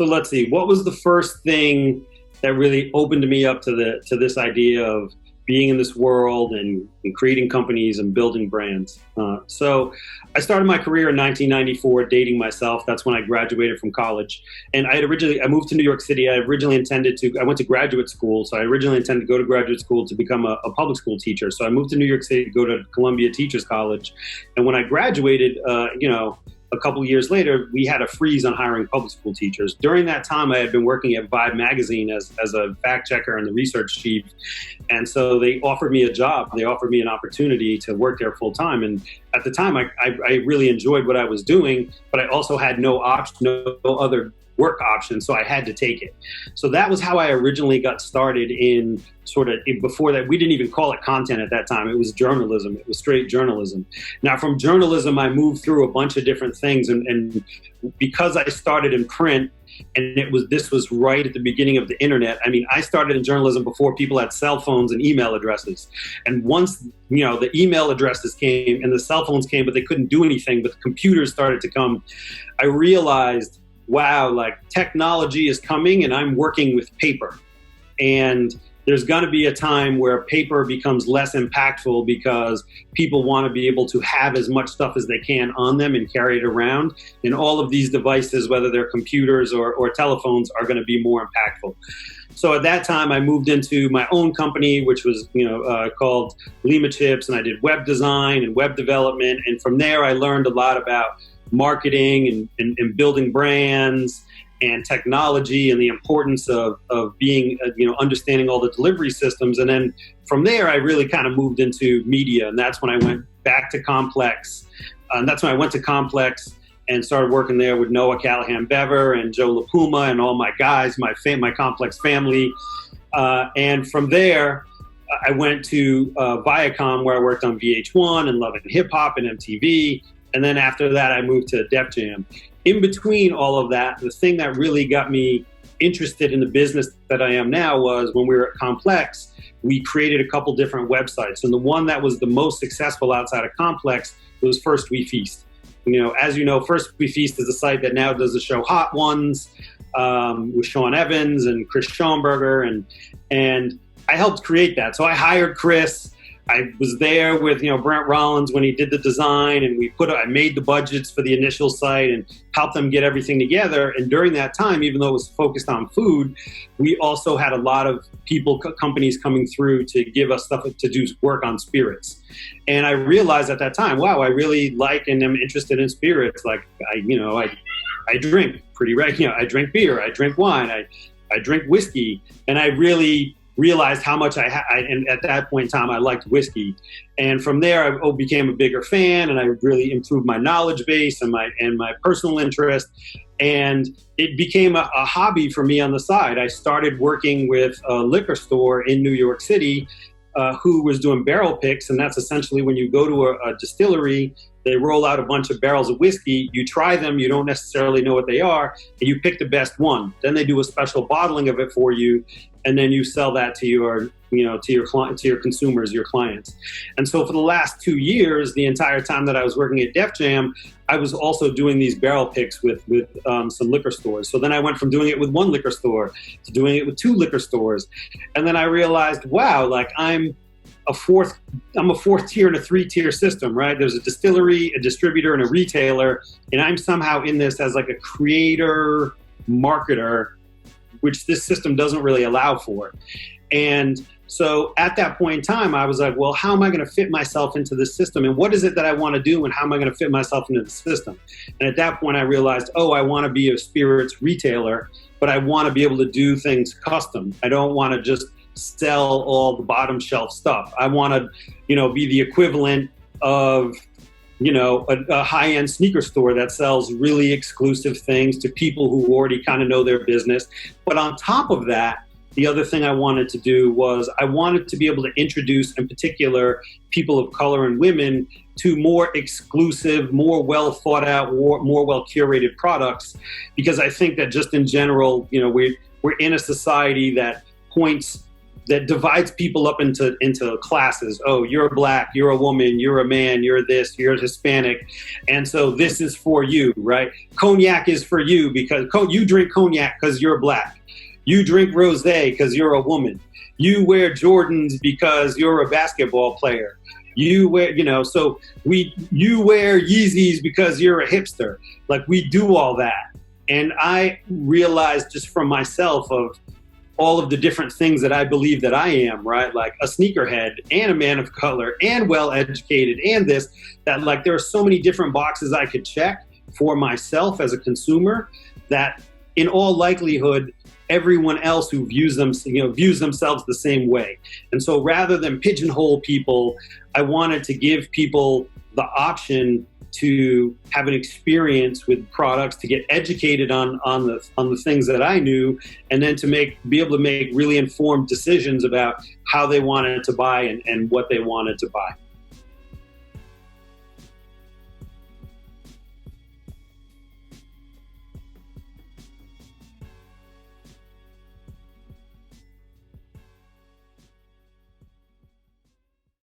So let's see, what was the first thing that really opened me up to this idea of being in this world and creating companies and building brands? So I started my career in 1994 dating myself. That's when I graduated from college. And I moved to New York City. I went to graduate school. So I originally intended to go to graduate school to become a public school teacher. So I moved to New York City to go to Columbia Teachers College. And when I graduated, a couple years later, we had a freeze on hiring public school teachers. During that time, I had been working at Vibe magazine as a fact checker and the research chief. And so they offered me a job. They offered me an opportunity to work there full time. And at the time, I really enjoyed what I was doing, but I also had no other work options, so I had to take it. So that was how I originally got started in before that. We didn't even call it content at that time. It was journalism. It was straight journalism. Now from journalism, I moved through a bunch of different things. And because I started in print, and this was right at the beginning of the internet. I mean, I started in journalism before people had cell phones and email addresses. And once, the email addresses came and the cell phones came, but they couldn't do anything, but the computers started to come, I realized, wow, like technology is coming and I'm working with paper. And there's going to be a time where paper becomes less impactful because people want to be able to have as much stuff as they can on them and carry it around. And all of these devices, whether they're computers or telephones, are going to be more impactful. So at that time, I moved into my own company, which was called Lima Chips, and I did web design and web development. And from there, I learned a lot about marketing and building brands and technology and the importance of being, understanding all the delivery systems. And then from there, I really kind of moved into media. And that's when I went back to Complex. And that's when I went to Complex and started working there with Noah Callahan Bever and Joe LaPuma and all my guys, my Complex family. And from there, I went to Viacom, where I worked on VH1 and Love and Hip Hop and MTV. And then after that, I moved to Def Jam. In between all of that, the thing that really got me interested in the business that I am now was when we were at Complex, we created a couple different websites. And the one that was the most successful outside of Complex was First We Feast. As you know, First We Feast is a site that now does the show Hot Ones with Sean Evans and Chris Schomburger. And I helped create that. So I hired Chris. I was there with, Brent Rollins when he did the design, and I made the budgets for the initial site and helped them get everything together. And during that time, even though it was focused on food, we also had a lot of companies coming through to give us stuff to do work on spirits. And I realized at that time, wow, I really like and am interested in spirits. Like, I drink pretty regular. I drink beer, I drink wine, I drink whiskey, and I really realized how much and at that point in time, I liked whiskey. And from there, I became a bigger fan, and I really improved my knowledge base and my personal interest. And it became a hobby for me on the side. I started working with a liquor store in New York City who was doing barrel picks. And that's essentially when you go to a distillery, they roll out a bunch of barrels of whiskey. You try them. You don't necessarily know what they are, and you pick the best one. Then they do a special bottling of it for you, and then you sell that to your consumers, your clients. And so for the last 2 years, the entire time that I was working at Def Jam, I was also doing these barrel picks with some liquor stores. So then I went from doing it with one liquor store to doing it with 2 liquor stores, and then I realized, wow, like I'm a fourth tier in a 3-tier system, right? There's a distillery, a distributor, and a retailer, and I'm somehow in this as like a creator, marketer, which this system doesn't really allow for. And so at that point in time, I was like, well, how am I going to fit myself into this system? And what is it that I want to do? And how am I going to fit myself into the system? And at that point, I realized, I want to be a spirits retailer, but I want to be able to do things custom. I don't want to just sell all the bottom shelf stuff. I want to, be the equivalent of, a high-end sneaker store that sells really exclusive things to people who already kind of know their business. But on top of that, the other thing I wanted to do was I wanted to be able to introduce, in particular, people of color and women to more exclusive, more well thought out, more well curated products. Because I think that just in general, we're in a society that points that divides people up into classes. Oh, you're black, you're a woman, you're a man, you're this, you're Hispanic, and so this is for you, right? Cognac is for you because you drink cognac because you're black. You drink rosé because you're a woman. You wear Jordans because you're a basketball player. You wear, so you wear Yeezys because you're a hipster. Like, we do all that. And I realized just from myself of all of the different things that I believe that I am, right? Like a sneakerhead and a man of color and well-educated and this, that like there are so many different boxes I could check for myself as a consumer that in all likelihood, everyone else who views themselves the same way. And so rather than pigeonhole people, I wanted to give people the option to have an experience with products, to get educated on the things that I knew, and then to be able to make really informed decisions about how they wanted to buy and what they wanted to buy.